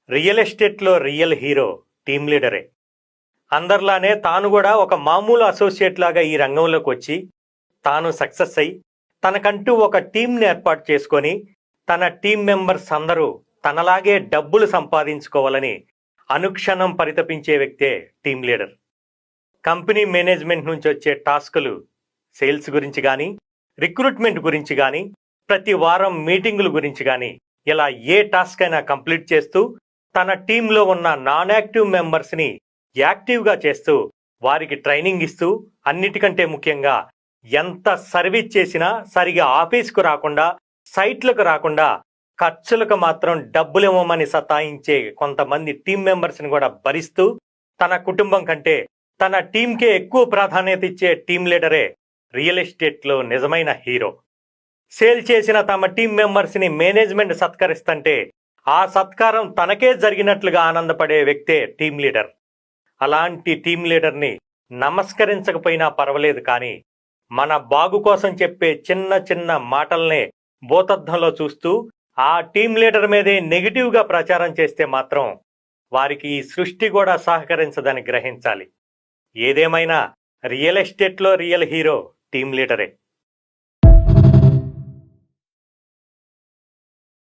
Real ఎస్టేట్లో real hero team లీడరే. అందరిలానే తాను కూడా ఒక మామూలు అసోసియేట్ లాగా ఈ రంగంలోకి వచ్చి తాను సక్సెస్ అయి తనకంటూ ఒక టీంని ఏర్పాటు చేసుకొని తన టీం మెంబర్స్ అందరూ తనలాగే డబ్బులు సంపాదించుకోవాలని అనుక్షణం పరితపించే వ్యక్తే టీం లీడర్. కంపెనీ మేనేజ్మెంట్ నుంచి వచ్చే టాస్కులు సేల్స్ గురించి కానీ, రిక్రూట్మెంట్ గురించి కానీ, ప్రతి వారం మీటింగుల గురించి కానీ, ఇలా ఏ టాస్క్ అయినా కంప్లీట్ చేస్తూ తన టీంలో ఉన్న నాన్ యాక్టివ్ మెంబర్స్ని యాక్టివ్గా చేస్తూ వారికి ట్రైనింగ్ ఇస్తూ, అన్నిటికంటే ముఖ్యంగా ఎంత సర్వీస్ చేసినా సరిగా ఆఫీస్కు రాకుండా, సైట్లకు రాకుండా ఖర్చులకు మాత్రం డబ్బులు ఇవ్వమని సతాయించే కొంతమంది టీం మెంబర్స్ని కూడా భరిస్తూ తన కుటుంబం కంటే తన టీంకే ఎక్కువ ప్రాధాన్యత ఇచ్చే టీం లీడరే రియల్ ఎస్టేట్లో నిజమైన హీరో. సేల్ చేసిన తమ టీం మెంబర్స్ని మేనేజ్మెంట్ సత్కరిస్తుంటే ఆ సత్కారం తనకే జరిగినట్లుగా ఆనందపడే వ్యక్తే టీం లీడర్. అలాంటి టీం లీడర్ని నమస్కరించకపోయినా పర్వాలేదు, కానీ మన బాగు కోసం చెప్పే చిన్న చిన్న మాటల్నే భూతద్దంలో చూస్తూ ఆ టీం లీడర్ మీదే నెగిటివ్గా ప్రచారం చేస్తే మాత్రం వారికి ఈ సృష్టి కూడా సహకరించదని గ్రహించాలి. ఏదేమైనా రియల్ ఎస్టేట్లో రియల్ హీరో టీం లీడరే.